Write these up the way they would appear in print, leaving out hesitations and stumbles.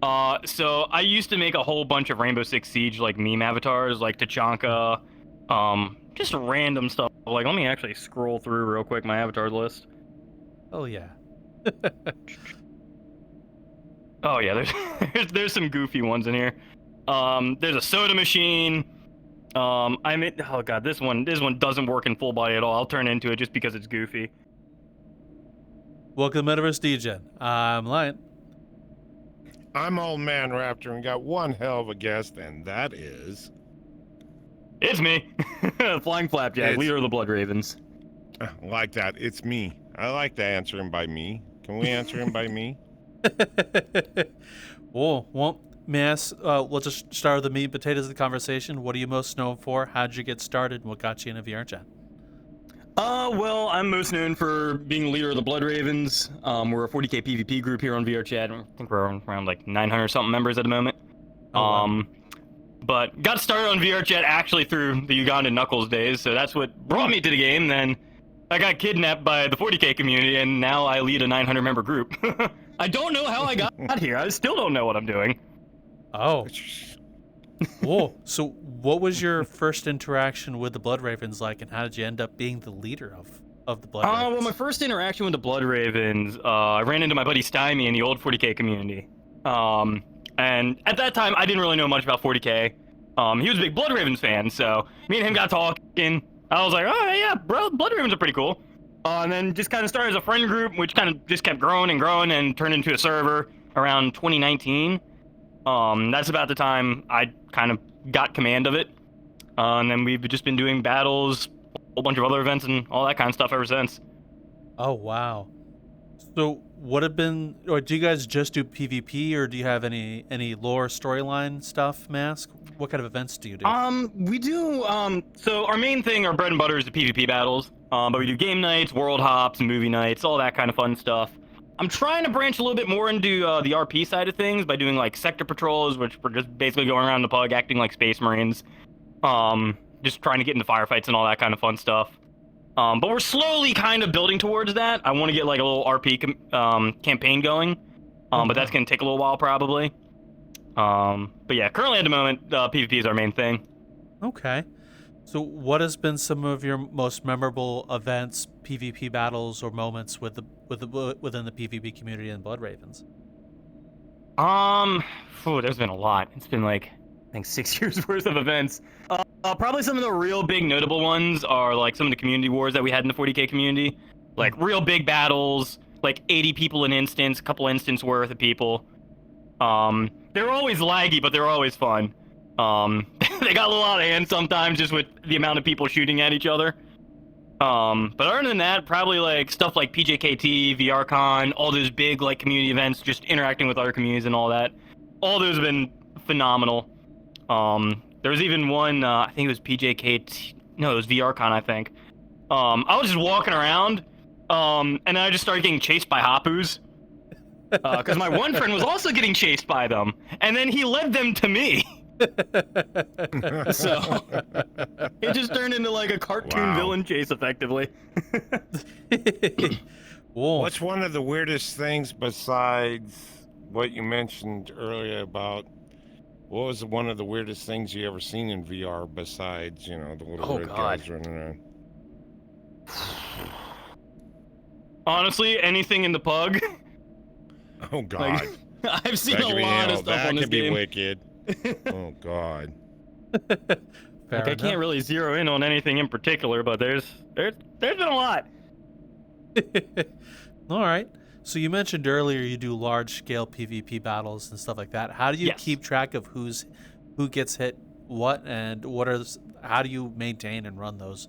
So I used to make a whole bunch of Rainbow Six Siege like meme avatars, like Tachanka, just random stuff. Like, let me actually scroll through real quick my avatar list. Oh yeah. Oh yeah, there's some goofy ones in here. There's a soda machine. Oh god, this one doesn't work in full body at all. I'll turn into it just because it's goofy. Welcome to Metaverse Degen. I'm Lion. I'm Old Man Raptor and got one hell of a guest, and that is... It's me, Flying Flapjack, leader of the Blood Ravens. Like that, it's me. I like to answer him by me. Can we answer him by me? Well, Mass, we'll just start with the meat and potatoes of the conversation. What are you most known for? How'd you get started? And what got you into VRChat? Well, I'm most known for being leader of the Blood Ravens. We're a 40k PvP group here on VRChat. I think we're around like 900 something members at the moment. Wow. But got started on VRChat actually through the Ugandan Knuckles days, so that's what brought me to the game. Then I got kidnapped by the 40k community, and now I lead a 900 member group. I don't know how I got here. I still don't know what I'm doing. Oh. Whoa. So what was your first interaction with the Blood Ravens like, and how did you end up being the leader of the Blood Ravens? Well, my first interaction with the Blood Ravens, I ran into my buddy Stymie in the old 40k community. And at that time, I didn't really know much about 40k. He was a big Blood Ravens fan, so me and him got talking. I was like, oh, yeah, bro, Blood Ravens are pretty cool. And then just kind of started as a friend group, which kind of just kept growing and turned into a server around 2019. That's about the time I kind of got command of it. And then we've just been doing battles, a whole bunch of other events, and all that kind of stuff ever since. Oh, wow. So what have been, or do you guys just do PvP, or do you have any lore storyline stuff, Mask? What kind of events do you do? We do, so our main thing, our bread and butter is the PvP battles. But we do game nights, world hops, movie nights, all that kind of fun stuff. I'm trying to branch a little bit more into the RP side of things by doing like sector patrols, which we're just basically going around the pug acting like Space Marines. Just trying to get into firefights and all that kind of fun stuff. But we're slowly kind of building towards that. I want to get like a little RP campaign going, but that's going to take a little while probably. But yeah, currently at the moment, PvP is our main thing. Okay. So what has been some of your most memorable events, PvP battles, or moments within the PvP community in Blood Ravens? There's been a lot. It's been like, I think 6 years worth of events. Probably some of the real big notable ones are like some of the community wars that we had in the 40k community. Like real big battles, like 80 people an instance, a couple instance worth of people. They're always laggy, but they're always fun. They got a little out of hand sometimes just with the amount of people shooting at each other. But other than that, probably like stuff like PJKT, VRCon, all those big like community events, just interacting with other communities and all that. All those have been phenomenal. There was even one, I think it was PJKT, no, it was VRCon, I think. I was just walking around, and then I just started getting chased by Hapus. Because my one friend was also getting chased by them, and then he led them to me. So it just turned into like a cartoon villain chase, effectively. What's one of the weirdest things besides what you mentioned earlier about, what was one of the weirdest things you ever seen in VR besides, you know, the little red guys running around? Honestly, anything in the pug. Oh God! Like, I've seen a lot of stuff on this game. That could be wicked. Oh God! Like, I can't really zero in on anything in particular, but there's been a lot. All right. So you mentioned earlier you do large-scale PvP battles and stuff like that. How do you keep track of who gets hit, what, and how do you maintain and run those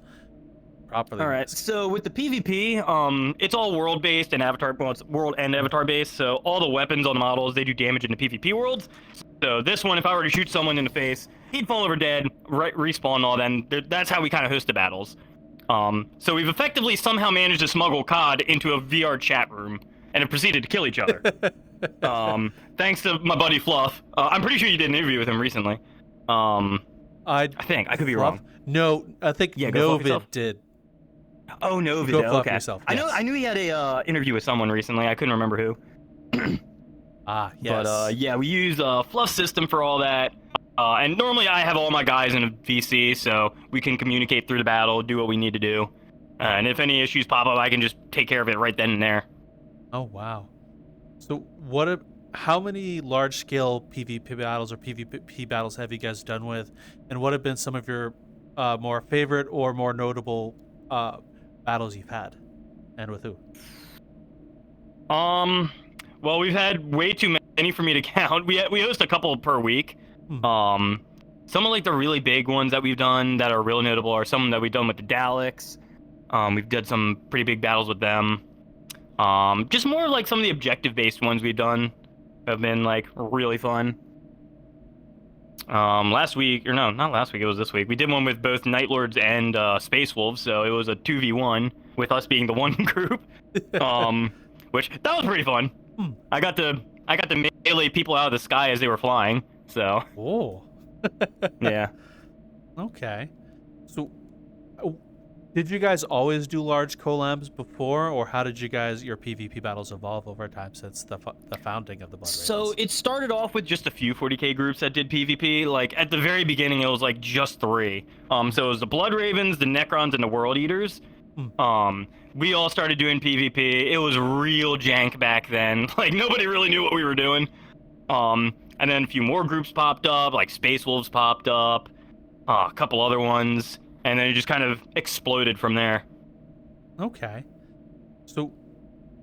properly? All right. So with the PvP, it's all world-based and avatar. Well, it's world and avatar-based. So all the weapons on the models, they do damage in the PvP worlds. So this one, if I were to shoot someone in the face, he'd fall over dead, respawn and all that. And that's how we kind of host the battles. So we've effectively somehow managed to smuggle COD into a VR chat room and have proceeded to kill each other. Thanks to my buddy Fluff. I'm pretty sure you did an interview with him recently. I think. I could be wrong. No, I think Novid did. Oh, Novid. Okay. Yourself, yes. I knew he had a interview with someone recently. I couldn't remember who. Yes. But yeah, we use a fluff system for all that. And normally I have all my guys in a VC, so we can communicate through the battle, do what we need to do. And if any issues pop up, I can just take care of it right then and there. Oh, wow. So how many large-scale PvP battles or PvP battles have you guys done with? And what have been some of your more favorite or more notable battles you've had? And with who? Well, we've had way too many for me to count. We host a couple per week. Some of like the really big ones that we've done that are really notable are some that we've done with the Daleks. We've done some pretty big battles with them. Just more like some of the objective-based ones we've done have been like really fun. Last week, or no, not last week, it was this week. We did one with both Night Lords and Space Wolves, so it was a 2v1 with us being the one group. Which that was pretty fun. I got to melee people out of the sky as they were flying. So. Oh. Yeah. Okay. So, did you guys always do large collabs before, or how did your PvP battles evolve over time since the founding of the Blood Ravens? So it started off with just a few 40k groups that did PvP. Like at the very beginning, it was like just 3. So it was the Blood Ravens, the Necrons, and the World Eaters. We all started doing PvP. It was real jank back then. Like nobody really knew what we were doing. And then a few more groups popped up, like Space Wolves popped up, a couple other ones, and then it just kind of exploded from there. Okay. So,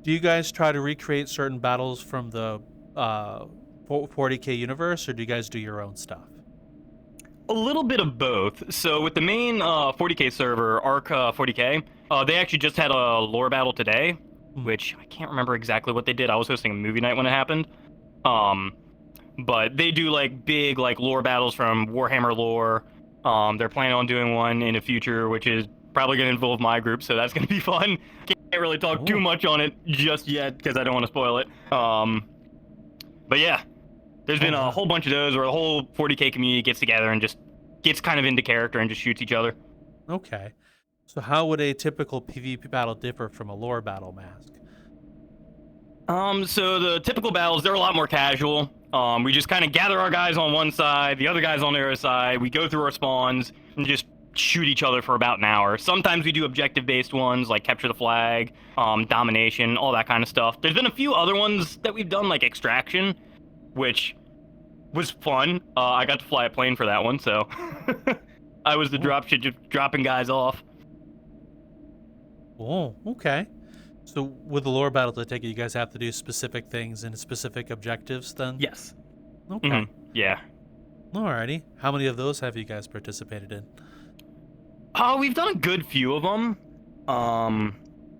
do you guys try to recreate certain battles from the 40k universe, or do you guys do your own stuff? A little bit of both. So with the main 40k server, Arc40k, they actually just had a lore battle today, which I can't remember exactly what they did. I was hosting a movie night when it happened. But they do like big like lore battles from Warhammer lore. They're planning on doing one in the future, which is probably going to involve my group, so that's going to be fun. Can't really talk too much on it just yet because I don't want to spoil it. But yeah, there's been a whole bunch of those where the whole 40k community gets together and just gets kind of into character and just shoots each other. Okay. So how would a typical PvP battle differ from a lore battle, Mask? So the typical battles, they're a lot more casual. We just kind of gather our guys on one side, the other guys on the other side. We go through our spawns and just shoot each other for about an hour. Sometimes we do objective-based ones like capture the flag, domination, all that kind of stuff. There's been a few other ones that we've done like extraction, which was fun. I got to fly a plane for that one, so I was the dropship just dropping guys off. Oh, okay. So with the lore battles, I take it you guys have to do specific things and specific objectives then? Yes. Okay. Mm-hmm. Yeah. Alrighty. How many of those have you guys participated in? We've done a good few of them.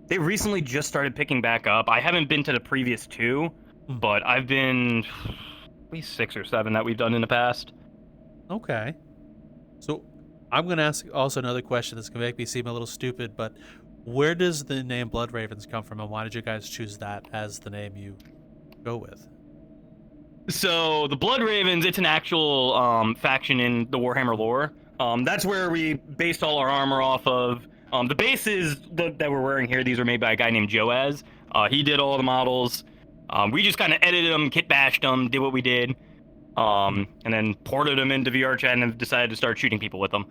They recently just started picking back up. I haven't been to the previous 2, but I've been at least 6 or 7 that we've done in the past. Okay. So I'm going to ask also another question that's going to make me seem a little stupid, but where does the name Blood Ravens come from, and why did you guys choose that as the name you go with? So the Blood Ravens, it's an actual faction in the Warhammer lore. That's where we based all our armor off of. The bases that we're wearing here, these were made by a guy named Joaz. He did all the models. We just kind of edited them, kit bashed them, did what we did, and then ported them into VRChat and decided to start shooting people with them.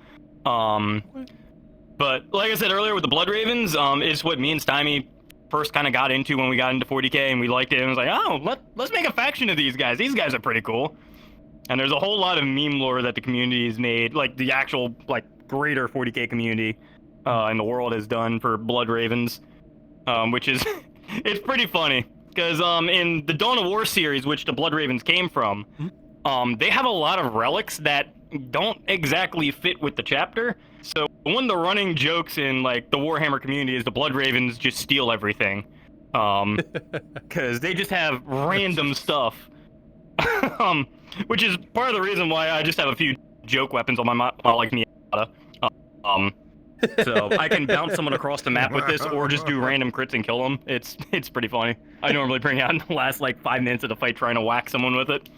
But like I said earlier with the Blood Ravens, it's what me and Stymie first kind of got into when we got into 40k, and we liked it, and was like, oh, let's make a faction of these guys. These guys are pretty cool. And there's a whole lot of meme lore that the community has made, like the actual like greater 40k community in the world has done for Blood Ravens, which is it's pretty funny because in the Dawn of War series, which the Blood Ravens came from, they have a lot of relics that don't exactly fit with the chapter. So one of the running jokes in like the Warhammer community is the Blood Ravens just steal everything, because they just have random stuff, which is part of the reason why I just have a few joke weapons on my model, like Miata. So I can bounce someone across the map with this, or just do random crits and kill them. It's pretty funny. I normally bring out in the last like 5 minutes of the fight trying to whack someone with it.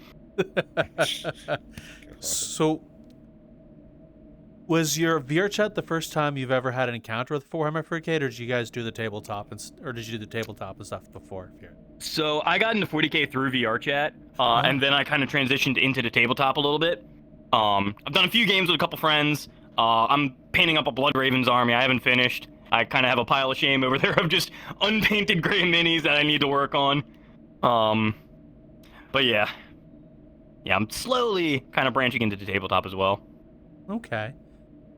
So, Was your VRChat the first time you've ever had an encounter with Warhammer40k, or did you guys do the tabletop or did you do the tabletop and stuff before? So I got into 40k through VRChat, and then I kind of transitioned into the tabletop a little bit. I've done a few games with a couple friends. I'm painting up a Blood Ravens army. I haven't finished. I kind of have a pile of shame over there of just unpainted gray minis that I need to work on. But yeah, I'm slowly kind of branching into the tabletop as well. Okay.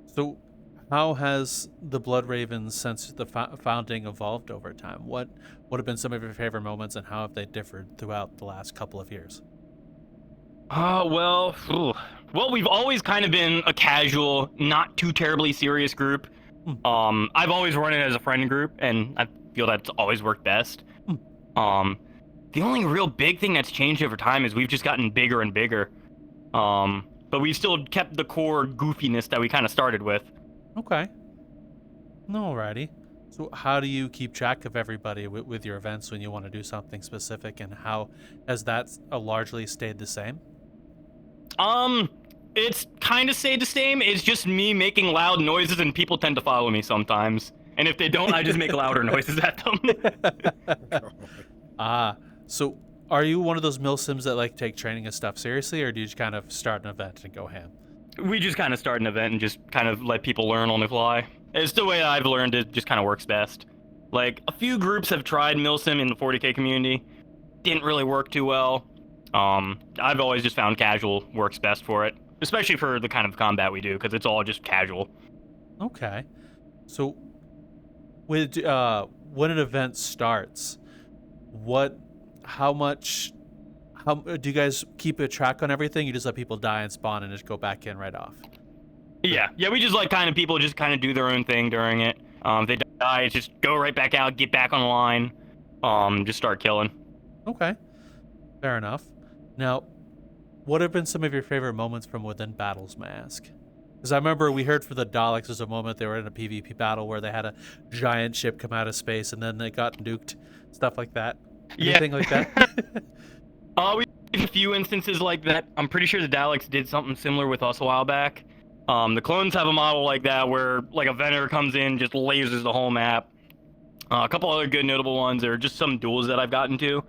So how has the Blood Ravens since the founding evolved over time? What have been some of your favorite moments, and how have they differed throughout the last couple of years? Well, we've always kind of been a casual, not too terribly serious group. I've always run it as a friend group, and I feel that's always worked best. The only real big thing that's changed over time is we've just gotten bigger and bigger. But we've still kept the core goofiness that we kind of started with. Okay. Alrighty. So how do you keep track of everybody with your events when you want to do something specific, and how has that largely stayed the same? It's kind of stayed the same. It's just me making loud noises, and people tend to follow me sometimes. And if they don't, I just make louder noises at them. So are you one of those milsims that like take training and stuff seriously, or do you just kind of start an event and go ham? We just kind of start an event and just kind of let people learn on the fly. It's the way I've learned it, just kind of works best. Like, a few groups have tried milsim in the 40k community. Didn't really work too well. I've always just found casual works best for it, especially for the kind of combat we do, because it's all just casual. Okay. So with when an event starts, how do you guys keep a track on everything? You just let people die and spawn and just go back in right off? Yeah, we just let kind of people just kind of do their own thing during it. If they die, it's just go right back out, get back on the line, just start killing. Okay, fair enough. Now, what have been some of your favorite moments from within battles, may I ask? Because I remember we heard for the Daleks there's a moment they were in a PvP battle where they had a giant ship come out of space and then they got nuked, stuff like that. Anything like that? We had a few instances like that. I'm pretty sure the Daleks did something similar with us a while back. The clones have a model like that where like a Venator comes in, just lasers the whole map. A couple other good notable ones are just some duels that I've gotten to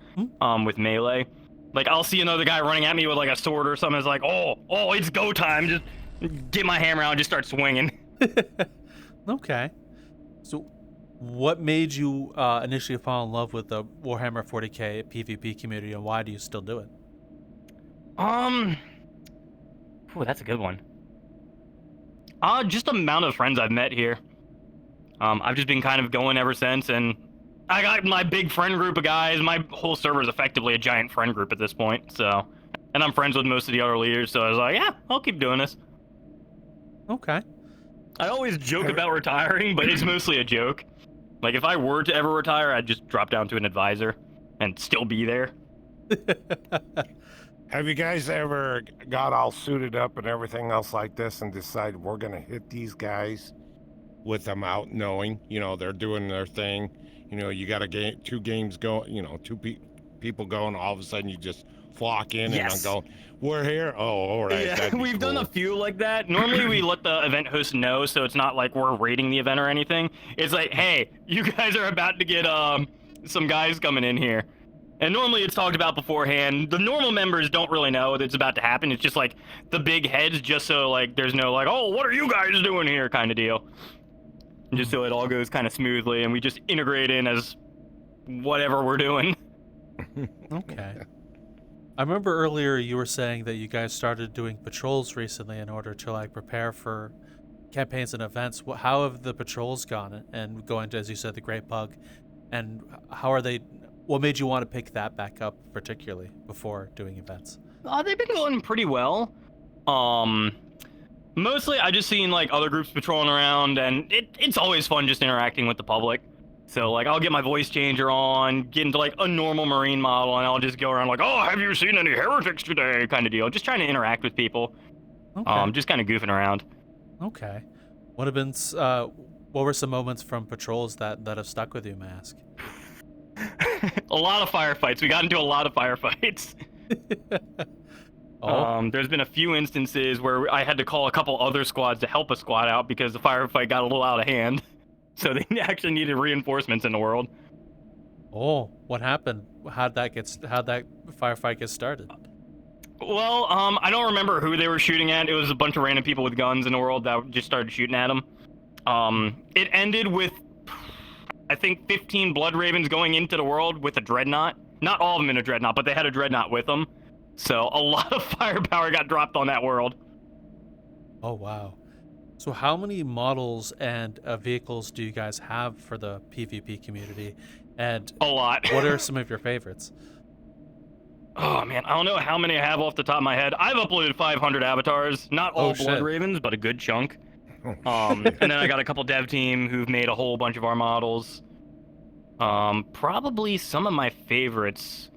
with melee. Like, I'll see another guy running at me with like a sword or something. It's like, oh, it's go time. Just get my hammer out and just start swinging. Okay. So what made you initially fall in love with the Warhammer 40k PvP community, and why do you still do it? That's a good one. Just the amount of friends I've met here. I've just been kind of going ever since, and I got my big friend group of guys. My whole server is effectively a giant friend group at this point, so. And I'm friends with most of the other leaders, so I was like, yeah, I'll keep doing this. Okay. I always joke about retiring, but it's mostly a joke. Like, if I were to ever retire, I'd just drop down to an advisor and still be there. Have you guys ever got all suited up and everything else like this and decided we're going to hit these guys with them out knowing, they're doing their thing? You got two games going, people going, all of a sudden you just flock in and I'm going, we're here? Oh, all right. Yeah, we've done a few like that. Normally we let the event host know, so it's not like we're raiding the event or anything. It's like, hey, you guys are about to get some guys coming in here. And normally it's talked about beforehand. The normal members don't really know that it's about to happen. It's just like the big heads, just so like there's no like, oh, what are you guys doing here kind of deal. Just so it all goes kind of smoothly and we just integrate in as whatever we're doing. Okay. I remember earlier you were saying that you guys started doing patrols recently in order to like prepare for campaigns and events. How have the patrols gone, and going to, as you said, the Great Pug, and how are they? What made you want to pick that back up particularly before doing events? They've been going pretty well. Mostly I just seen like other groups patrolling around, and it's always fun just interacting with the public. So like I'll get my voice changer on, get into like a normal Marine model, and I'll just go around like, oh, have you seen any heretics today kind of deal. Just trying to interact with people. Okay. Just kind of goofing around. Okay. What were some moments from patrols that have stuck with you, may I ask? A lot of firefights. We got into a lot of firefights. There's been a few instances where I had to call a couple other squads to help a squad out because the firefight got a little out of hand. So they actually needed reinforcements in the world. Oh, what how'd that firefight get started? Well, I don't remember who they were shooting at. It was a bunch of random people with guns in the world that just started shooting at them. It ended with, I think, 15 Blood Ravens going into the world with a dreadnought. Not all of them in a dreadnought, but they had a dreadnought with them. So a lot of firepower got dropped on that world. Oh, wow. So how many models and vehicles do you guys have for the PvP community? And a lot. What are some of your favorites? Oh, man, I don't know how many I have off the top of my head. I've uploaded 500 avatars. Not all Blood Ravens, but a good chunk. And then I got a couple dev team who've made a whole bunch of our models. Probably some of my favorites,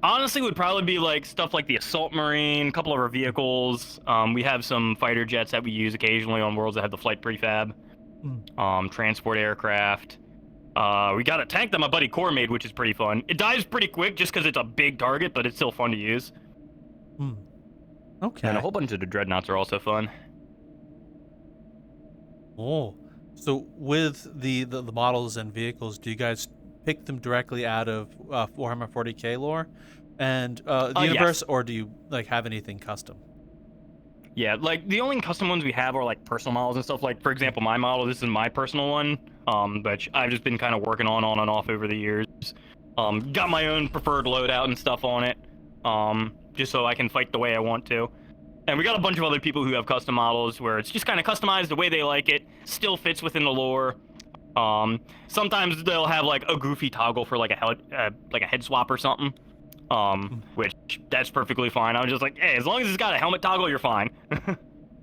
honestly, would probably be like stuff like the Assault Marine, a couple of our vehicles. We have some fighter jets that we use occasionally on worlds that have the flight prefab. Transport aircraft. We got a tank that my buddy Core made, which is pretty fun. It dies pretty quick just because it's a big target, but it's still fun to use. Okay. And a whole bunch of the dreadnoughts are also fun. Oh, so with the models and vehicles, do you guys pick them directly out of Warhammer 40k lore and the universe, or do you like have anything custom? Yeah, like the only custom ones we have are like personal models and stuff. Like, for example, my model, this is my personal one, which I've just been kind of working on and off over the years. Got my own preferred loadout and stuff on it, just so I can fight the way I want to. And we got a bunch of other people who have custom models where it's just kind of customized the way they like it, still fits within the lore. Sometimes they'll have like a goofy toggle for like a head swap or something. Which that's perfectly fine. I was just like, hey, as long as it's got a helmet toggle, you're fine.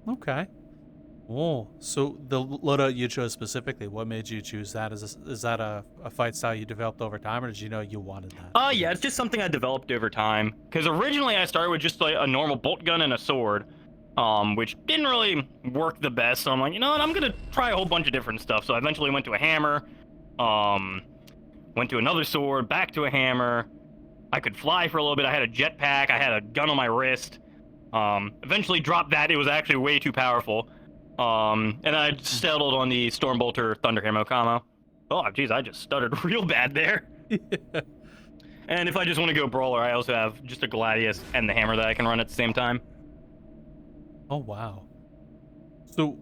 Okay. Oh, so the loadout you chose specifically, what made you choose that? Is that a fight style you developed over time, or did you know you wanted that? Yeah, it's just something I developed over time. Because originally I started with just like a normal bolt gun and a sword, which didn't really work the best. So I'm like, you know what, I'm gonna try a whole bunch of different stuff. So I eventually went to a hammer, went to another sword, back to a hammer. I could fly for a little bit. I had a jetpack. I had a gun on my wrist. Eventually dropped that. It was actually way too powerful. And I settled on the Stormbolter Thunder Camo combo. Oh, geez, I just stuttered real bad there. And if I just want to go brawler, I also have just a Gladius and the hammer that I can run at the same time. Oh, wow. So,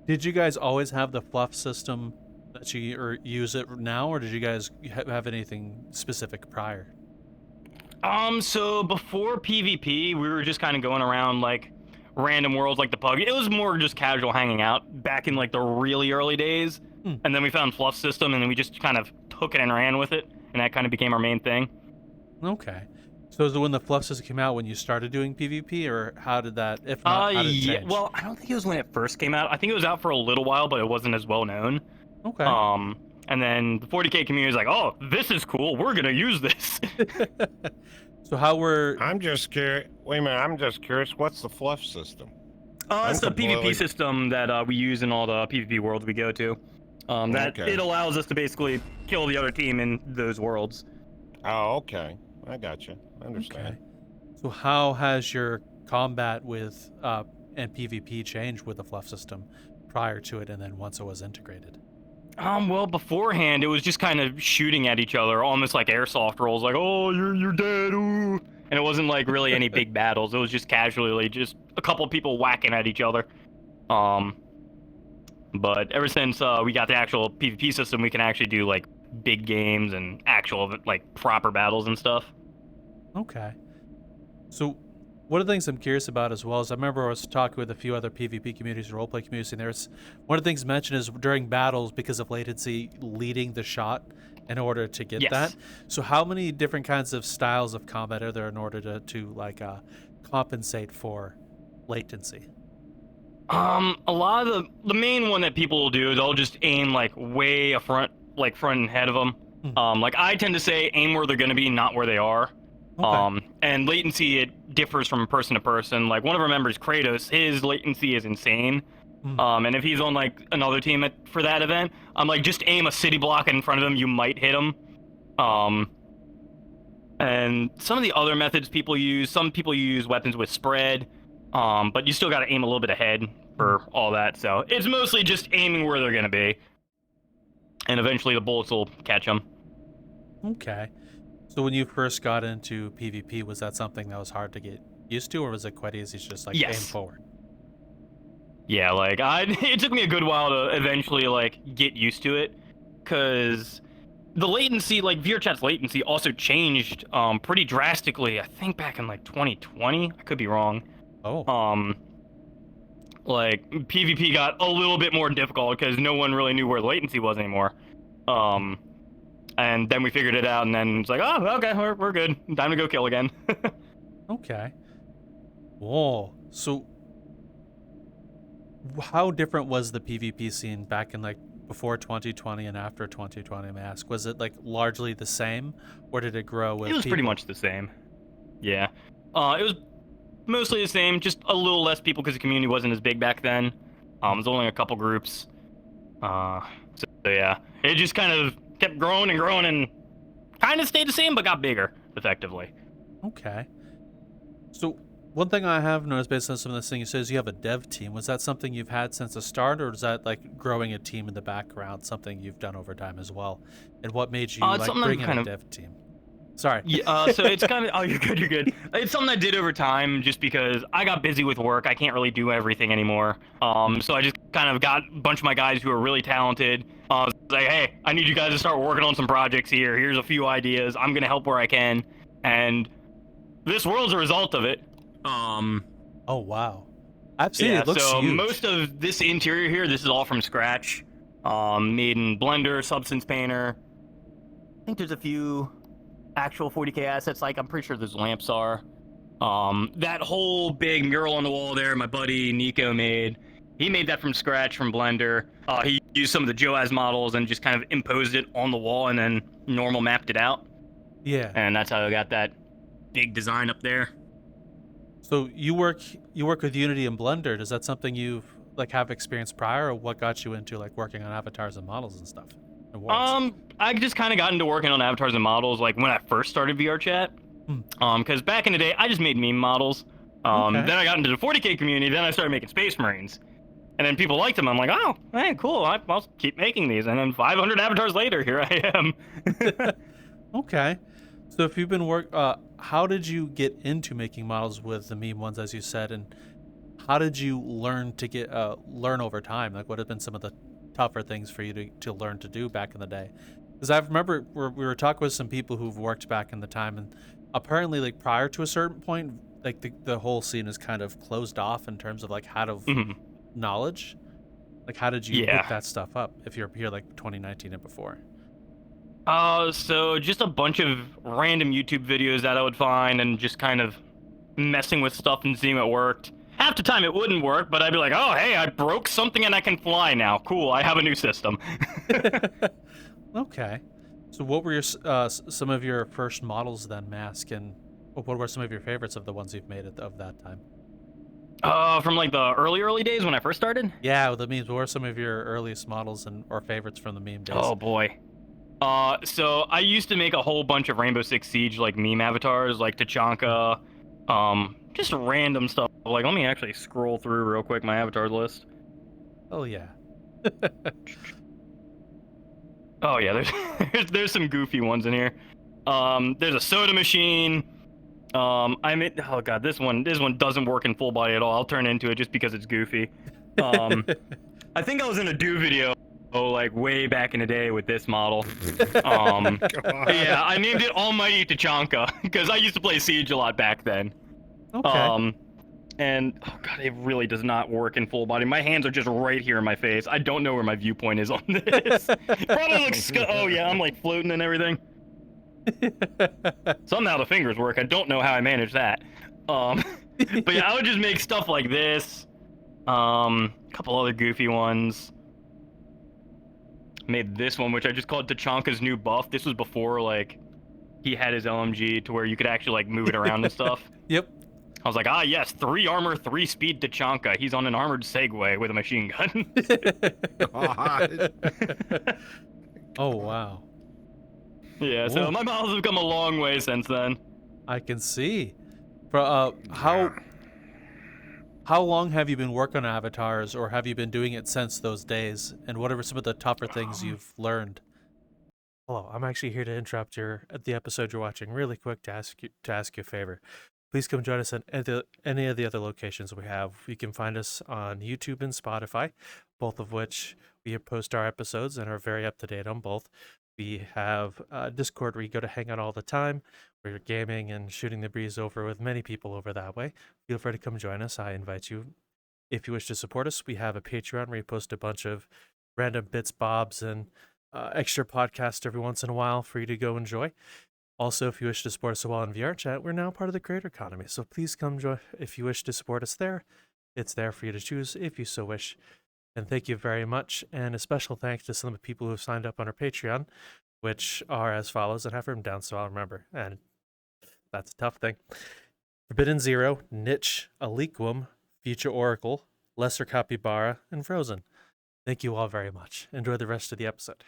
did you guys always have the fluff system that you use it now, or did you guys have anything specific prior? So before PvP, we were just kind of going around like random worlds like the Pug. It was more just casual hanging out back in like the really early days. And then we found fluff system, and then we just kind of took it and ran with it, and that kind of became our main thing. Okay. So is it when the fluff system came out when you started doing PvP, or how did that, if not, how did it change? Well, I don't think it was when it first came out. I think it was out for a little while, but it wasn't as well known. Okay. And then the 40k community is like, oh, this is cool. We're going to use this. So how were... I'm just curious. Wait a minute. I'm just curious. What's the fluff system? It's the PvP system that we use in all the PvP worlds we go to. It allows us to basically kill the other team in those worlds. Oh, okay. I gotcha. I understand. Okay. So how has your combat with and PvP changed with the fluff system prior to it, and then once it was integrated? Well, beforehand, it was just kind of shooting at each other, almost like airsoft rolls, like, oh, you're dead, ooh. And it wasn't like really any big battles. It was just casually just a couple people whacking at each other. But ever since we got the actual PvP system, we can actually do like big games and actual like proper battles and stuff. Okay. So one of the things I'm curious about as well is I remember I was talking with a few other PvP communities, roleplay communities, and there's one of the things mentioned is during battles, because of latency, leading the shot in order to get that. So how many different kinds of styles of combat are there in order to like compensate for latency? A lot of the main one that people will do is they'll just aim like way front and ahead of them. Like I tend to say aim where they're going to be, not where they are. Okay. And latency, it differs from person to person. Like one of our members, Kratos, his latency is insane. And if he's on like another team for that event, I'm like, just aim a city block in front of him, you might hit him. And And some of the other methods people use, some people use weapons with spread, but you still got to aim a little bit ahead for all that. So it's mostly just aiming where they're going to be. And eventually the bullets will catch them. Okay. So when you first got into PvP, was that something that was hard to get used to, or was it quite easy to just like aim forward? Yeah, like it took me a good while to eventually like get used to it, because the latency, like VRChat's latency, also changed pretty drastically. I think back in like 2020. I could be wrong. Oh. Like PvP got a little bit more difficult because no one really knew where the latency was anymore. And then we figured it out, and then it's like, oh, okay, we're good. Time to go kill again. Okay. Whoa. So, how different was the PvP scene back in like before 2020 and after 2020? May I ask, was it like largely the same, or did it grow with? It was pretty much the same. Yeah. It was mostly the same, just a little less people because the community wasn't as big back then. There was only a couple groups. So yeah, it just kind of kept growing and growing and kind of stayed the same, but got bigger, effectively. Okay. So one thing I have noticed based on some of this thing, you says you have a dev team. Was that something you've had since the start, or is that like growing a team in the background something you've done over time as well? And what made you like bring in a dev team? Sorry. Yeah, so it's kind of, oh, you're good. It's something I did over time just because I got busy with work. I can't really do everything anymore. So I just kind of got a bunch of my guys who are really talented. Like, hey, I need you guys to start working on some projects here. Here's a few ideas. I'm going to help where I can. And this world's a result of it. Oh, wow. I've seen it. It looks so huge. Most of this interior here, this is all from scratch. Made in Blender, Substance Painter. I think there's a few actual 40k assets, like I'm pretty sure those lamps are. That whole big mural on the wall there, my buddy Nico made. He made that from scratch from Blender. He used some of the Joaz models and just kind of imposed it on the wall and then normal mapped it out. Yeah. And that's how I got that big design up there. So you work with Unity and Blender. Is that something you've like have experience prior, or what got you into like working on avatars and models and stuff? I just kind of got into working on avatars and models like when I first started VRChat. Because back in the day, I just made meme models. Then I got into the 40k community. Then I started making Space Marines, and then people liked them. I'm like, oh, hey, cool. I'll keep making these. And then 500 avatars later, here I am. Okay. So if you've been how did you get into making models with the meme ones, as you said, and how did you learn to get learn over time? Like, what have been some of the tougher things for you to learn to do back in the day? Because I remember we were talking with some people who've worked back in the time, and apparently, like prior to a certain point, like the whole scene is kind of closed off in terms of like how to knowledge. Like, how did you pick that stuff up if you're here like 2019 and before? So just a bunch of random YouTube videos that I would find and just kind of messing with stuff and seeing it worked. Half the time it wouldn't work, but I'd be like, oh, hey, I broke something and I can fly now. Cool, I have a new system. Okay. So what were your some of your first models then, Mask, and what were some of your favorites of the ones you've made of that time? From like the early days when I first started? Yeah, with the memes, what were some of your earliest models or favorites from the meme days? Oh, boy. So I used to make a whole bunch of Rainbow Six Siege like meme avatars, like Tachanka, just random stuff. Like, let me actually scroll through real quick my avatar list. Oh yeah. Oh yeah, there's some goofy ones in here. There's a soda machine. I made, oh god, this one doesn't work in full body at all. I'll turn into it just because it's goofy. I think I was in a do video. Like way back in the day with this model. Yeah, I named it Almighty Tachanka because I used to play Siege a lot back then. Okay. And oh god, it really does not work in full body. My hands are just right here in my face. I don't know where my viewpoint is on this. Probably looks. Oh yeah, I'm like floating and everything. Somehow the fingers work. I don't know how I managed that. But yeah, I would just make stuff like this. A couple other goofy ones. Made this one, which I just called Tachanka's new buff. This was before like he had his LMG to where you could actually like move it around and stuff. Yep. I was like, ah yes, 3 armor, 3 speed Tachanka. He's on an armored Segway with a machine gun. Oh wow. Yeah, so my models have come a long way since then. I can see. How long have you been working on avatars, or have you been doing it since those days? And what are some of the tougher things you've learned? Hello, I'm actually here to interrupt the episode you're watching really quick to ask you a favor. Please come join us at any of the other locations we have. You can find us on YouTube and Spotify, both of which we post our episodes and are very up to date on both. We have Discord where you go to hang out all the time, where you're gaming and shooting the breeze over with many people over that way. Feel free to come join us. I invite you. If you wish to support us, we have a Patreon where we post a bunch of random bits, bobs, and extra podcasts every once in a while for you to go enjoy. Also, if you wish to support us while in VRChat, we're now part of the creator economy. So please come join if you wish to support us there. It's there for you to choose if you so wish. And thank you very much. And a special thanks to some of the people who have signed up on our Patreon, which are as follows. I have written down so I'll remember. And that's a tough thing. Forbidden Zero, Niche, Aliquum, Future Oracle, Lesser Capybara, and Frozen. Thank you all very much. Enjoy the rest of the episode.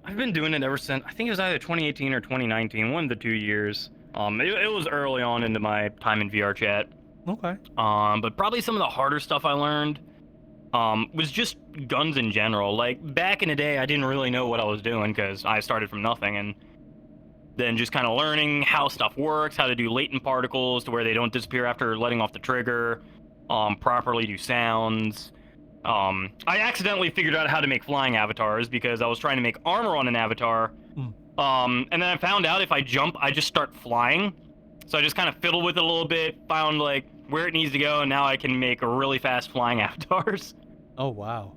I've been doing it ever since, I think it was either 2018 or 2019, one of the 2 years. It was early on into my time in VRChat. Okay. But probably some of the harder stuff I learned was just guns in general. Like, back in the day, I didn't really know what I was doing because I started from nothing, and then just kind of learning how stuff works, how to do latent particles to where they don't disappear after letting off the trigger, properly do sounds. I accidentally figured out how to make flying avatars because I was trying to make armor on an avatar. And then I found out if I jump, I just start flying. So I just kind of fiddled with it a little bit, found like where it needs to go, and now I can make really fast flying avatars. Oh, wow.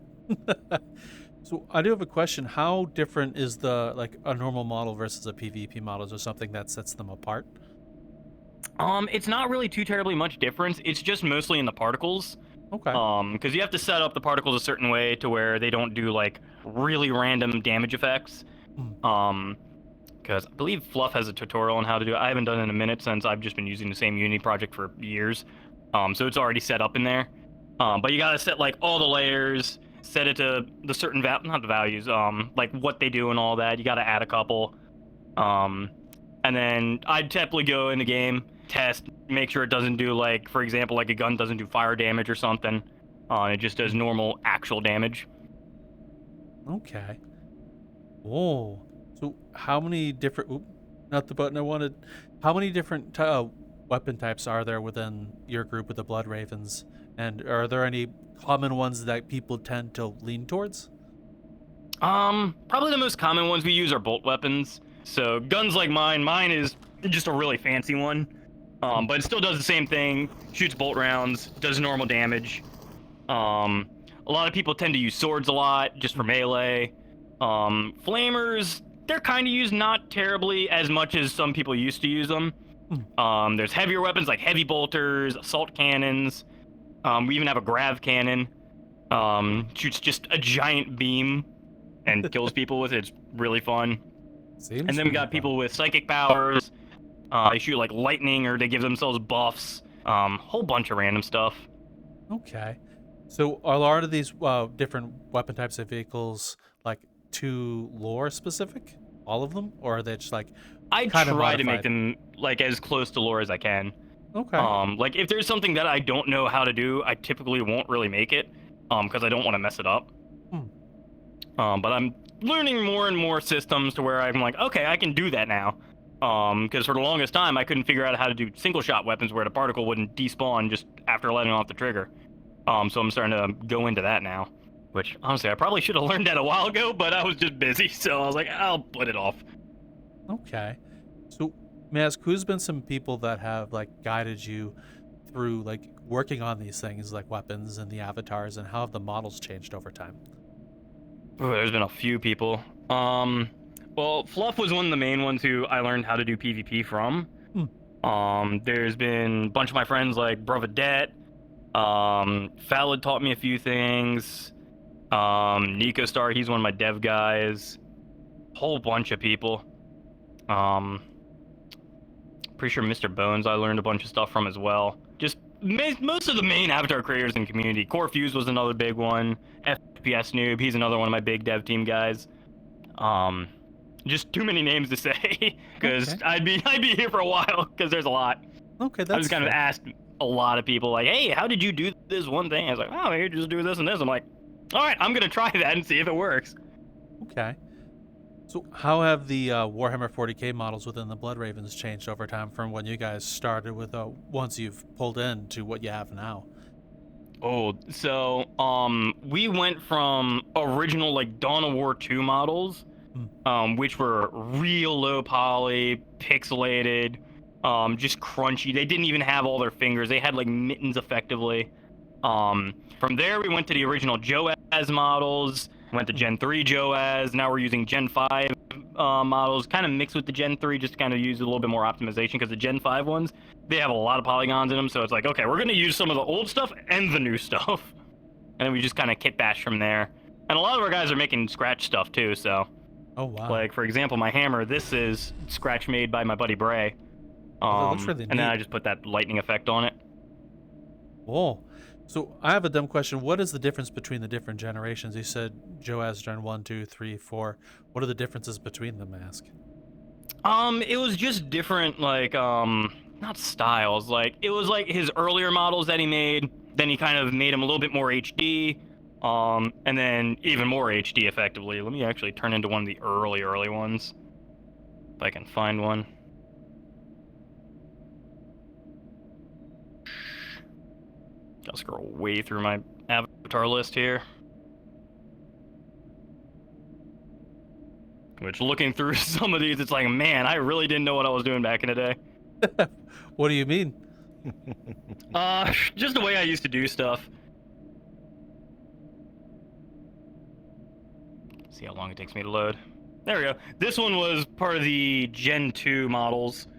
So I do have a question. How different is a normal model versus a PvP model? Is there something that sets them apart? It's not really too terribly much difference. It's just mostly in the particles. Okay. Because you have to set up the particles a certain way to where they don't do like really random damage effects. Because I believe Fluff has a tutorial on how to do it. I haven't done it in a minute since I've just been using the same Unity project for years. So it's already set up in there. But you gotta set like all the layers, set it to the certain not the values, like what they do and all that. You gotta add a couple. And then I'd typically go in the game, test, make sure it doesn't do like, for example, like a gun doesn't do fire damage or something. It just does normal actual damage. Okay. Whoa. So how many different, not the button I wanted, how many different weapon types are there within your group with the Blood Ravens? And are there any common ones that people tend to lean towards? Probably the most common ones we use are bolt weapons. So guns like mine is just a really fancy one. But it still does the same thing, shoots bolt rounds, does normal damage. A lot of people tend to use swords a lot, just for melee. Flamers, they're kind of used not terribly as much as some people used to use them. There's heavier weapons like heavy bolters, assault cannons. We even have a grav cannon. Shoots just a giant beam and kills people with it. It's really fun. And then we got people with psychic powers. They shoot like lightning, or they give themselves buffs. Whole bunch of random stuff. Okay. So are a lot of these different weapon types of vehicles like too lore specific? All of them? Or are they just like I try to make them like as close to lore as I can. Okay. Like if there's something that I don't know how to do, I typically won't really make it. Because I don't want to mess it up. But I'm learning more and more systems to where I'm like, okay, I can do that now. Because for the longest time, I couldn't figure out how to do single shot weapons where the particle wouldn't despawn just after letting off the trigger. So I'm starting to go into that now. Which, honestly, I probably should have learned that a while ago, but I was just busy, so I was like, I'll put it off. Okay. So, may I ask, who's been some people that have, like, guided you through, like, working on these things, like weapons and the avatars, and how have the models changed over time? Ooh, there's been a few people. Well, Fluff was one of the main ones who I learned how to do PvP from. There's been a bunch of my friends like Brovadet. Fallad taught me a few things. Nico Star, he's one of my dev guys. Whole bunch of people. Pretty sure Mr. Bones I learned a bunch of stuff from as well. Just most of the main avatar creators in the community. Core Fuse was another big one. FPS Noob, he's another one of my big dev team guys. Just too many names to say, because Okay. I'd be here for a while, because there's a lot. Okay, that's I just kind of fair. asked a lot of people, like, hey, how did you do this one thing? I was like, oh, you just do this and this. I'm like, all right, I'm gonna try that and see if it works. Okay. So how have the Warhammer 40k models within the Blood Ravens changed over time from when you guys started with the ones you've pulled in to what you have now? Oh, so we went from original like Dawn of War 2 models, which were real low poly, pixelated, just crunchy. They didn't even have all their fingers. They had like mittens effectively. From there we went to the original Joaz models, went to Gen 3 Joaz. Now we're using Gen 5 models, kind of mixed with the Gen 3, just to kind of use a little bit more optimization, because the Gen 5 ones, they have a lot of polygons in them, so it's like, okay, we're going to use some of the old stuff and the new stuff. And then we just kind of kit bash from there. And a lot of our guys are making scratch stuff too, so. Oh, wow. Like, for example, my hammer, this is scratch made by my buddy Bray. That looks really neat. And then I just put that lightning effect on it. Oh, so I have a dumb question. What is the difference between the different generations? You said Joaz Gen 1, 2, 3, 4. What are the differences between them, Ask? It was just different, like, not styles. Like, it was like his earlier models that he made. Then he kind of made them a little bit more HD. And then even more HD effectively. Let me actually turn into one of the early ones. If I can find one. I'll scroll way through my avatar list here. Which, looking through some of these, it's like, man, I really didn't know what I was doing back in the day. What do you mean? Just the way I used to do stuff. See how long it takes me to load. There we go. This one was part of the Gen 2 models.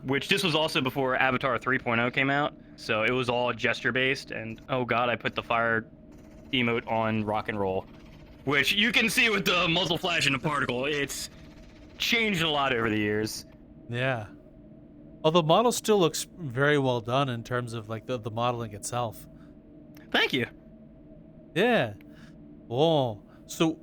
Which this was also before Avatar 3.0 came out. So it was all gesture based, and oh god, I put the fire emote on rock and roll. Which you can see with the muzzle flash and the particle. It's changed a lot over the years. Yeah. Although the model still looks very well done in terms of like the modeling itself. Thank you. Yeah. Oh, so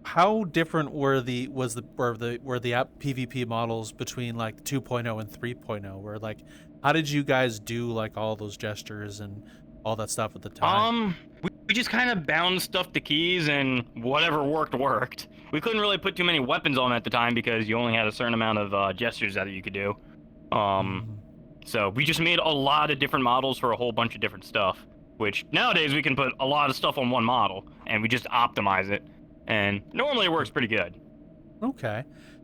how different were the PvP models between like 2.0 and 3.0? Where like, how did you guys do like all those gestures and all that stuff at the time? We just kind of bound stuff to keys, and whatever worked. We couldn't really put too many weapons on at the time because you only had a certain amount of gestures that you could do. So we just made a lot of different models for a whole bunch of different stuff. Which nowadays we can put a lot of stuff on one model, and we just optimize it. And normally it works pretty good. Okay.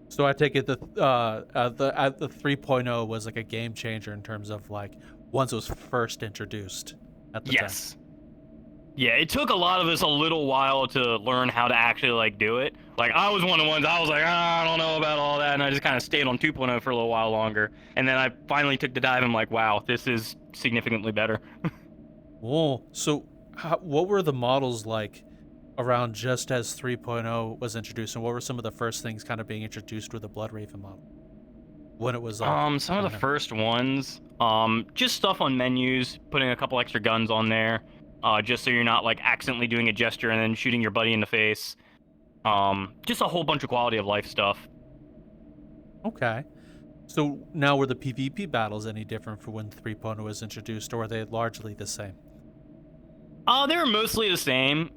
So I take it the 3.0 was like a game changer in terms of like once it was first introduced at the time. Yes. Yeah, it took a lot of us a little while to learn how to actually like do it. Like I was one of the ones, I was like, I don't know about all that, and I just kind of stayed on 2.0 for a little while longer. And then I finally took the dive and I'm like, wow, this is significantly better. Oh, so what were the models like around just as 3.0 was introduced, and what were some of the first things kind of being introduced with the Blood Raven model when it was some of the first ones, just stuff on menus, putting a couple extra guns on there, just so you're not like accidentally doing a gesture and then shooting your buddy in the face. Just a whole bunch of quality of life stuff. Okay. So now were the PvP battles any different for when 3.0 was introduced, or were they largely the same? They were mostly the same.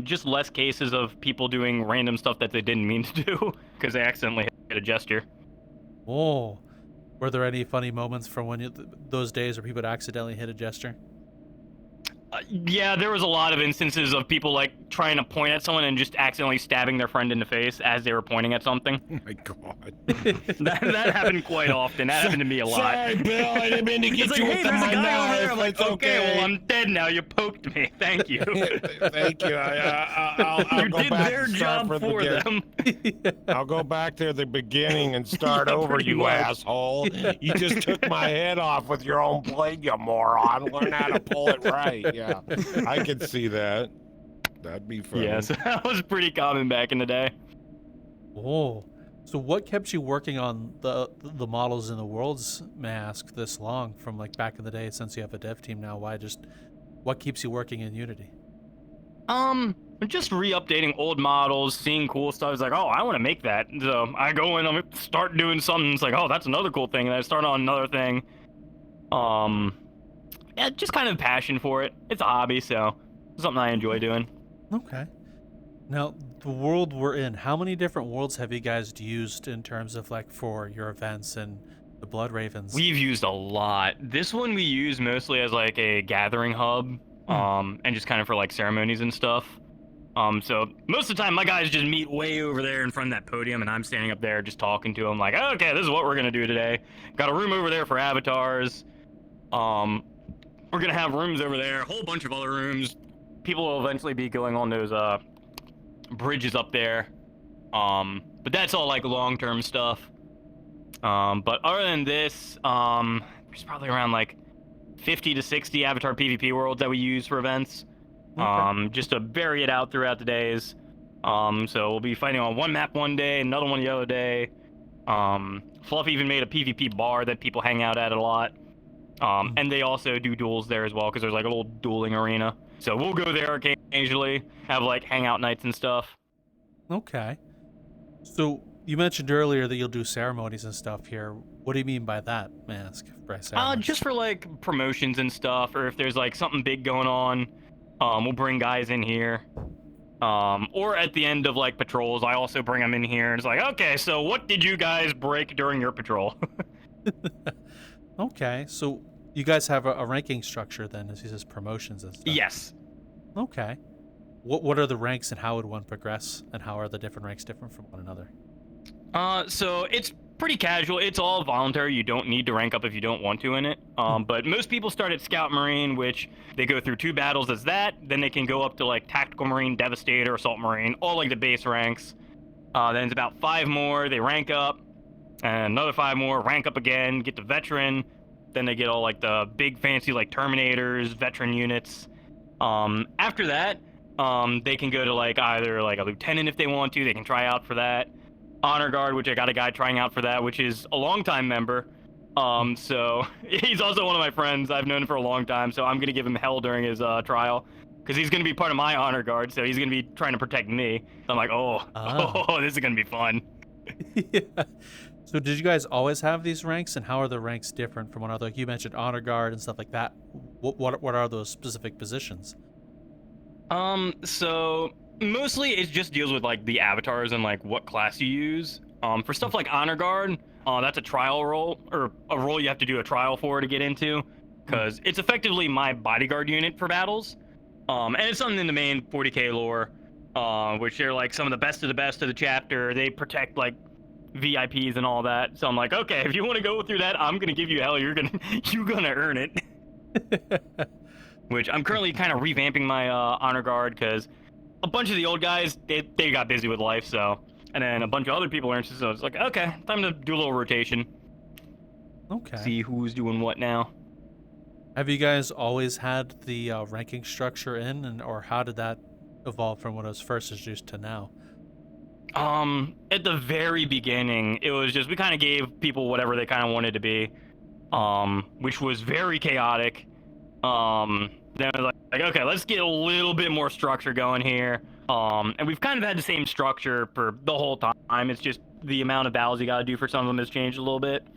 Just less cases of people doing random stuff that they didn't mean to do because they accidentally hit a gesture. Oh, were there any funny moments from when those days where people would accidentally hit a gesture? Yeah, there was a lot of instances of people like trying to point at someone and just accidentally stabbing their friend in the face as they were pointing at something. Oh my god. that happened quite often. That happened to me a lot. Sorry, Bill. I didn't mean to get It's you like, with hey, there's a my guy over knife. there. I'm like, It's okay, well, I'm dead now. You poked me. Thank you. Thank you. I'll You go did back their and start job from the for beginning. them. I'll go back to the beginning and start Yeah, over, pretty you much. asshole. You just took my head off with your own blade, you moron. Learn how to pull it right. Yeah, I can see that. That'd be fun. Yeah, so that was pretty common back in the day. Oh, so what kept you working on the models in the World's Mask this long from like back in the day? Since you have a dev team now, what keeps you working in Unity? just re-updating old models, seeing cool stuff. It's like, oh, I want to make that. So I go in, I'm start doing something. It's like, oh, that's another cool thing. And I start on another thing. Yeah, just kind of passion for it. It's a hobby, so it's something I enjoy doing. Okay. Now, the world we're in, how many different worlds have you guys used in terms of like for your events and the Blood Ravens? We've used a lot. This one we use mostly as like a gathering hub, and just kind of for like ceremonies and stuff. So most of the time my guys just meet way over there in front of that podium, and I'm standing up there just talking to them like, okay, this is what we're gonna do today. Got a room over there for avatars. We're gonna have rooms over there, a whole bunch of other rooms. People will eventually be going on those bridges up there. But that's all like long-term stuff. But other than this, there's probably around like 50 to 60 Avatar PvP worlds that we use for events. Okay. Just to vary it out throughout the days. So we'll be fighting on one map one day, another one the other day. Fluff even made a PvP bar that people hang out at a lot. And they also do duels there as well, because there's like a little dueling arena. So we'll go there occasionally, have like hangout nights and stuff. Okay. So you mentioned earlier that you'll do ceremonies and stuff here. What do you mean by that, may I ask? Just for like promotions and stuff, or if there's like something big going on, we'll bring guys in here. Or at the end of like patrols, I also bring them in here, and it's like, okay, so what did you guys break during your patrol? Okay, so you guys have a ranking structure then, as he says, promotions and stuff. Yes. Okay. What are the ranks and how would one progress, and how are the different ranks different from one another? So it's pretty casual. It's all voluntary. You don't need to rank up if you don't want to in it. But most people start at Scout Marine, which they go through 2 battles as that. Then they can go up to like Tactical Marine, Devastator, Assault Marine, all like the base ranks. Then it's about 5 more. They rank up. And another 5 more, rank up again, get to Veteran. Then they get all like the big fancy like Terminators, Veteran units. After that, they can go to like either like a Lieutenant if they want to. They can try out for that. Honor Guard, which I got a guy trying out for that, which is a longtime member. So he's also one of my friends. I've known him for a long time, so I'm going to give him hell during his trial. Because he's going to be part of my Honor Guard, so he's going to be trying to protect me. So I'm like, oh, this is going to be fun. Yeah. So did you guys always have these ranks, and how are the ranks different from one another? Like you mentioned Honor Guard and stuff like that. What are those specific positions? So mostly it just deals with like the avatars and like what class you use. For stuff like Honor Guard, that's a trial role, or a role you have to do a trial for to get into, because it's effectively my bodyguard unit for battles. And it's something in the main 40k lore, which they're like some of the best of the chapter. They protect like VIPs and all that. So I'm like, okay, if you want to go through that, I'm gonna give you hell. You're gonna earn it. Which I'm currently kind of revamping my Honor Guard, because a bunch of the old guys they got busy with life, so, and then a bunch of other people are interested. So it's like, okay, time to do a little rotation. Okay. See who's doing what now. Have you guys always had the ranking structure in, or how did that evolve from when it was first introduced to now? At the very beginning, it was just we kind of gave people whatever they kind of wanted to be, which was very chaotic. Then it was like, okay, let's get a little bit more structure going here. And we've kind of had the same structure for the whole time. It's just the amount of battles you got to do for some of them has changed a little bit,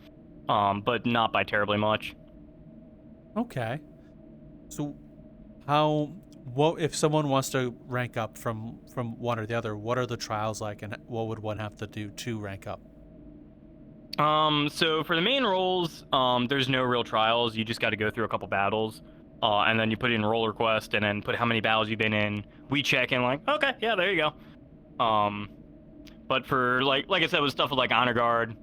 but not by terribly much. Okay. So, what if someone wants to rank up from one or the other? What are the trials like, and what would one have to do to rank up? So for the main roles, there's no real trials. You just got to go through a couple battles, and then you put in a role request, and then put how many battles you've been in. We check and like, okay, yeah, there you go. But for like I said, with stuff with like Honor Guard,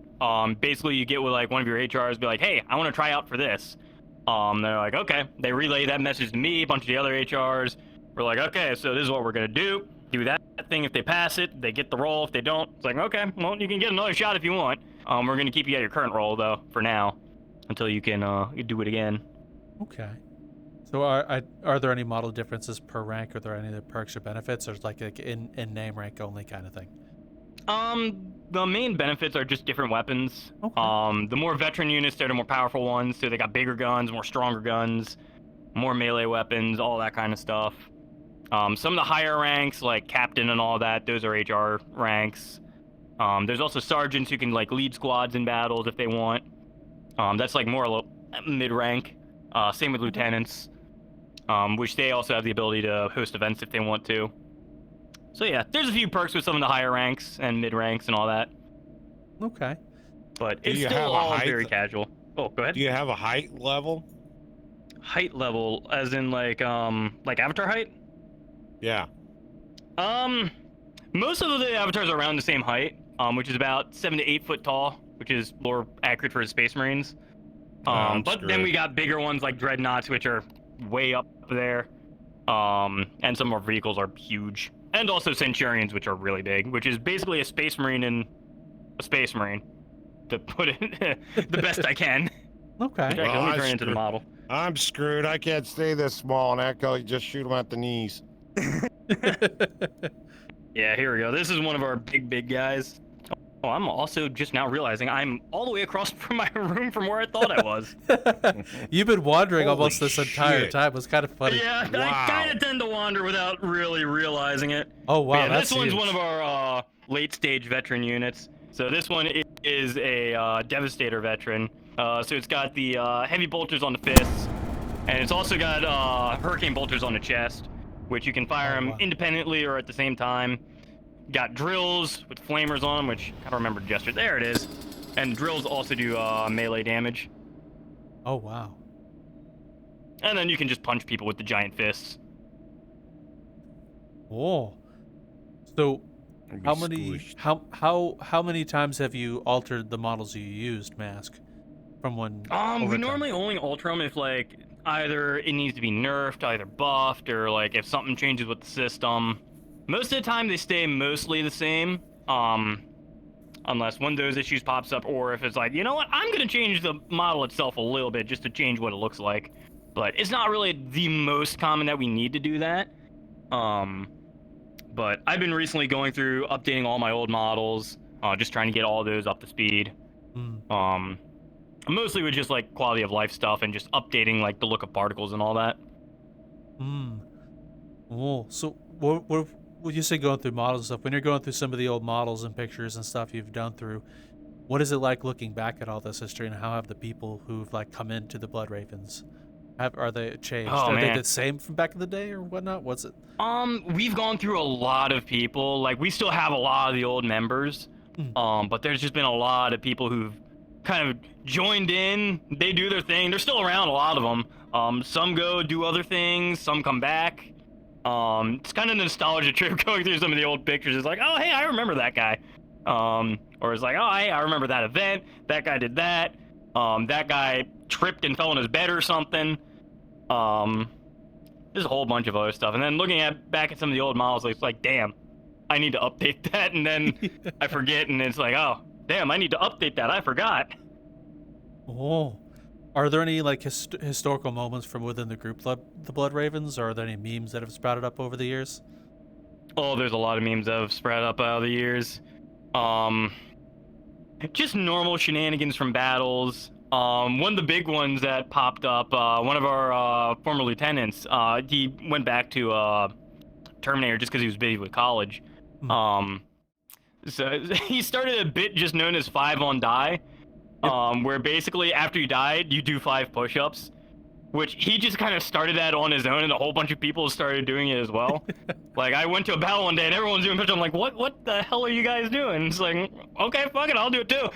basically you get with like one of your HRs, be like, hey, I want to try out for this. They're like, okay. They relay that message to me, a bunch of the other HRs. We're like, okay, so this is what we're gonna do. Do that thing. If they pass it, they get the role. If they don't, it's like, okay, well, you can get another shot if you want. We're gonna keep you at your current role though, for now, until you can do it again. Okay. So are there any model differences per rank? Are there any other perks or benefits, or is like in name rank only kind of thing? The main benefits are just different weapons. Okay. The more veteran units, they're the more powerful ones, so they got bigger guns, more stronger guns, more melee weapons, all that kind of stuff. Some of the higher ranks, like captain and all that, those are HR ranks. There's also sergeants who can like lead squads in battles if they want. That's like more a little mid-rank. Same with lieutenants, which they also have the ability to host events if they want to. So yeah, there's a few perks with some of the higher ranks and mid-ranks and all that. Okay. But it's still all very casual. Oh, go ahead. Do you have a height level? Height level, as in like avatar height? Yeah. Most of the avatars are around the same height, which is about 7 to 8 foot tall, which is more accurate for Space Marines. But then we got bigger ones like Dreadnoughts, which are way up there. And some of our vehicles are huge. And also Centurions, which are really big, which is basically a Space Marine in a Space Marine, to put it the best I can. Okay. Actually, let me turn into the model. I'm screwed. I can't stay this small, and Echo, you just shoot them at the knees. Yeah, here we go. This is one of our big guys. Oh, I'm also just now realizing I'm all the way across from my room from where I thought I was. You've been wandering Holy almost this entire shit. time. It was kind of funny. Yeah, Wow. I kind of tend to wander without really realizing it. Oh, wow. Yeah, That's this one's huge. one of our late stage veteran units. So this one is a Devastator veteran. So it's got the heavy bolters on the fists, and it's also got hurricane bolters on the chest, which you can fire them independently or at the same time. Got drills with flamers on them, which I don't remember the gesture. There it is. And drills also do melee damage. Oh, wow. And then you can just punch people with the giant fists. Oh. So I'd be how many squished. how many times have you altered the models you used, Mask? From when We normally only alter them if like either it needs to be nerfed, either buffed, or like if something changes with the system. Most of the time they stay mostly the same, unless one of those issues pops up, or if it's like, you know what, I'm gonna change the model itself a little bit just to change what it looks like. But it's not really the most common that we need to do that. But I've been recently going through updating all my old models, just trying to get all those up to speed. Mostly with just like quality of life stuff and just updating like the look of particles and all that. Oh, so what would you say going through models and stuff? When you're going through some of the old models and pictures and stuff you've done through, what is it like looking back at all this history, and how have the people who've like come into the Blood Ravens, are they changed? Are they the same from back in the day or whatnot? What's it? We've gone through a lot of people. Like we still have a lot of the old members, but there's just been a lot of people who've kind of joined in. They do their thing. They're still around, a lot of them. Some go do other things. Some come back. It's kind of a nostalgia trip going through some of the old pictures. It's like, oh, hey, I remember that guy. Or it's like, oh, hey, I remember that event. That guy did that. That guy tripped and fell in his bed or something. There's a whole bunch of other stuff. And then looking back at some of the old models, it's like, damn, I need to update that. And then I forget, and it's like, oh, damn, I need to update that. I forgot. Oh. Are there any like historical moments from within the group, the Blood Ravens, or are there any memes that have sprouted up over the years? Oh, there's a lot of memes that have spread up out of the years. Just normal shenanigans from battles. One of the big ones that popped up, one of our former lieutenants, he went back to Terminator just because he was busy with college. So he started a bit just known as 5 on die. Where basically after you died, you do 5 push-ups, which he just kind of started that on his own, and a whole bunch of people started doing it as well. Like I went to a battle one day and everyone's doing push-ups. I'm like, what the hell are you guys doing? It's like, okay, fuck it, I'll do it too.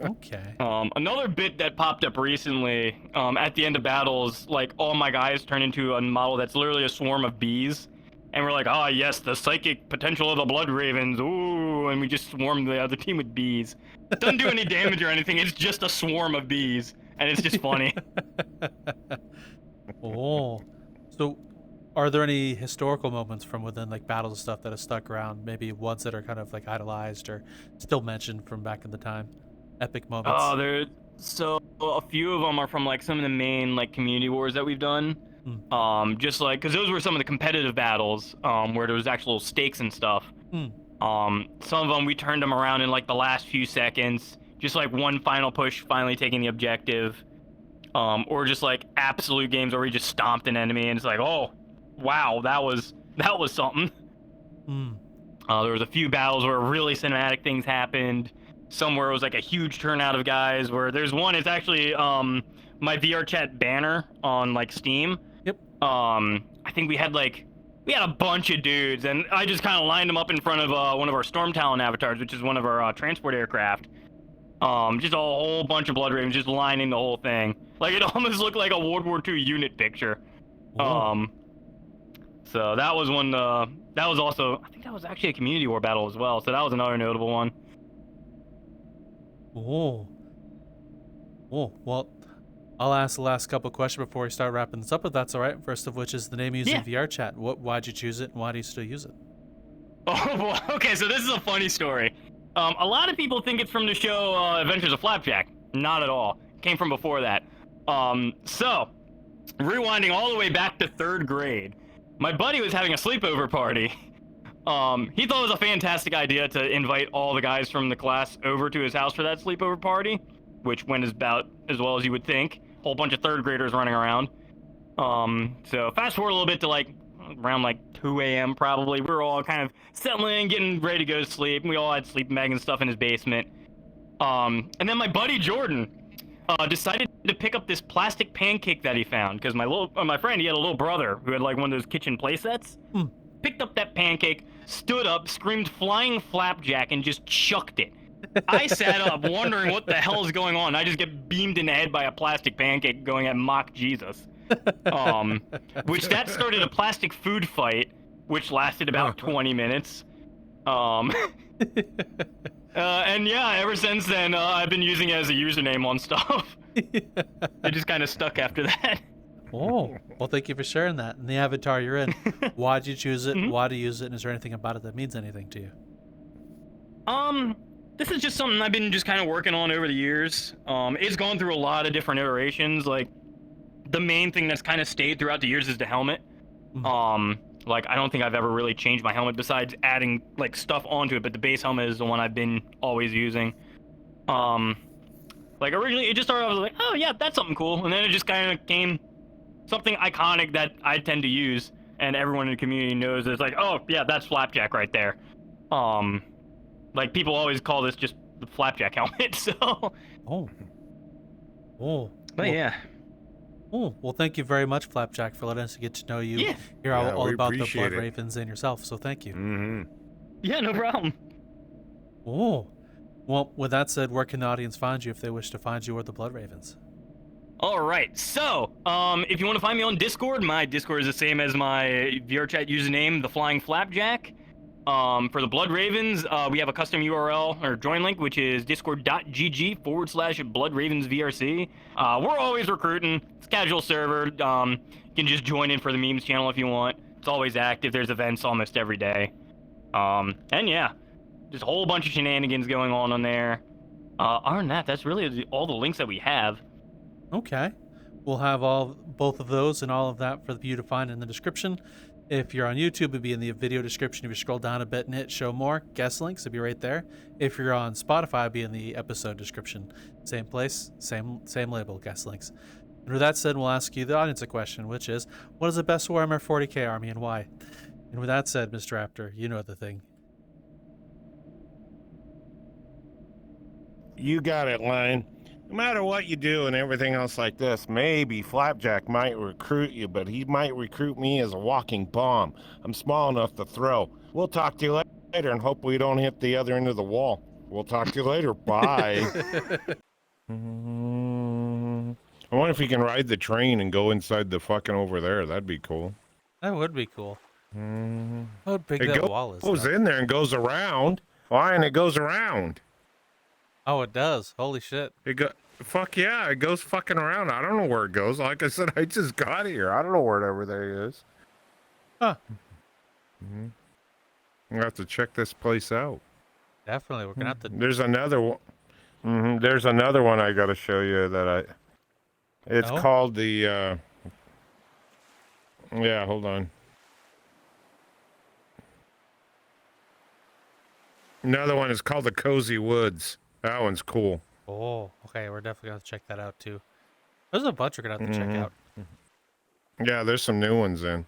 Okay. Another bit that popped up recently, at the end of battles, like all my guys turn into a model that's literally a swarm of bees. And we're like, oh yes, the psychic potential of the Blood Ravens, ooh, and we just swarm the other team with bees. It doesn't do any damage or anything, it's just a swarm of bees, and it's just funny. Oh, so are there any historical moments from within like battles and stuff that have stuck around, maybe ones that are kind of like idolized or still mentioned from back in the time? Epic moments. Oh, so a few of them are from like some of the main like community wars that we've done. Just like, because those were some of the competitive battles, where there was actual stakes and stuff. Some of them we turned them around in like the last few seconds, just like one final push, finally taking the objective. or just like absolute games where we just stomped an enemy and it's like, oh, wow, that was something. There was a few battles where really cinematic things happened. Somewhere it was like a huge turnout of guys. Where there's one, it's actually my VRChat banner on like Steam. Yep. I think we had a bunch of dudes, and I just kind of lined them up in front of one of our Storm Talon avatars, which is one of our transport aircraft. Just a whole bunch of Blood Ravens just lining the whole thing. Like, it almost looked like a World War II unit picture. Ooh. So that was one. That was also, I think that was actually a community war battle as well. So that was another notable one. Oh. Well, I'll ask the last couple questions before we start wrapping this up, if that's all right. First of which is the name you use in VRChat. Why'd you choose it, and why do you still use it? Oh, well, okay, so this is a funny story. A lot of people think it's from the show Adventures of Flapjack. Not at all. It came from before that. So, rewinding all the way back to 3rd grade, my buddy was having a sleepover party. He thought it was a fantastic idea to invite all the guys from the class over to his house for that sleepover party, which went about as well as you would think. Whole bunch of 3rd graders running around. So fast forward a little bit to around 2 a.m. probably. We were all kind of settling, getting ready to go to sleep. We all had sleeping bags and stuff in his basement. And then my buddy Jordan decided to pick up this plastic pancake that he found, because my friend, he had a little brother who had one of those kitchen play sets. Picked up that pancake, stood up, screamed "Flying Flapjack," and just chucked it. I sat up wondering what the hell is going on. I just get beamed in the head by a plastic pancake going at mock Jesus. Which that started a plastic food fight, which lasted about 20 minutes. And yeah, ever since then, I've been using it as a username on stuff. It just kind of stuck after that. Oh, well, thank you for sharing that. And the avatar you're in, why'd you choose it? Why do you use it? And is there anything about it that means anything to you? This is just something I've been just kind of working on over the years. It's gone through a lot of different iterations. The main thing that's kind of stayed throughout the years is the helmet. I don't think I've ever really changed my helmet besides adding stuff onto it, but the base helmet is the one I've been always using. Originally it just started, I was like, oh yeah, that's something cool. And then it just kind of became something iconic that I tend to use, and everyone in the community knows it's oh yeah, that's Flapjack right there. People always call this just the Flapjack helmet, so. But yeah. Oh, well, thank you very much, Flapjack, for letting us get to know you. Hear all about the Blood Ravens and yourself, so thank you. Yeah, no problem. Oh. Well, with that said, where can the audience find you if they wish to find you or the Blood Ravens? All right, so if you want to find me on Discord, my Discord is the same as my VRChat username, TheFlyingFlapjack. For the Blood Ravens, we have a custom URL or join link, which is discord.gg/BloodRavensVRC. We're always recruiting. It's a casual server. You can just join in for the memes channel if you want. It's always active. There's events almost every day. And yeah, just a whole bunch of shenanigans going on there. Other than that, that's really all the links that we have. Okay. We'll have both of those and all of that for you to find in the description. If you're on YouTube, it'll be in the video description. If you scroll down a bit and hit show more, guest links, it'll be right there. If you're on Spotify, it'll be in the episode description. Same place, same label, guest links. And with that said, we'll ask you, the audience, a question, which is, what is the best Warhammer 40k army and why? And with that said, Mr. Raptor, you know the thing. You got it, Lion. No matter what you do and everything else like this, maybe Flapjack might recruit you, but he might recruit me as a walking bomb. I'm small enough to throw. We'll talk to you later, and hope we don't hit the other end of the wall. We'll talk to you later. Bye. I wonder if you can ride the train and go inside the fucking over there. That'd be cool. That would be cool. How big that wall is. It goes in there and goes around. Lion, it goes around. Oh, it does. Holy shit. Fuck yeah, it goes fucking around. I don't know where it goes. Like I said, I just got here. I don't know where everything is. Huh. We'll have to check this place out. Definitely. We're going to have to. There's another one. There's another one I got to show you that it's called the, yeah, hold on. Another one is called the Cozy Woods. That one's cool. Oh, okay. We're definitely going to check that out too. There's a bunch we're gonna have to check out. Yeah, there's some new ones in.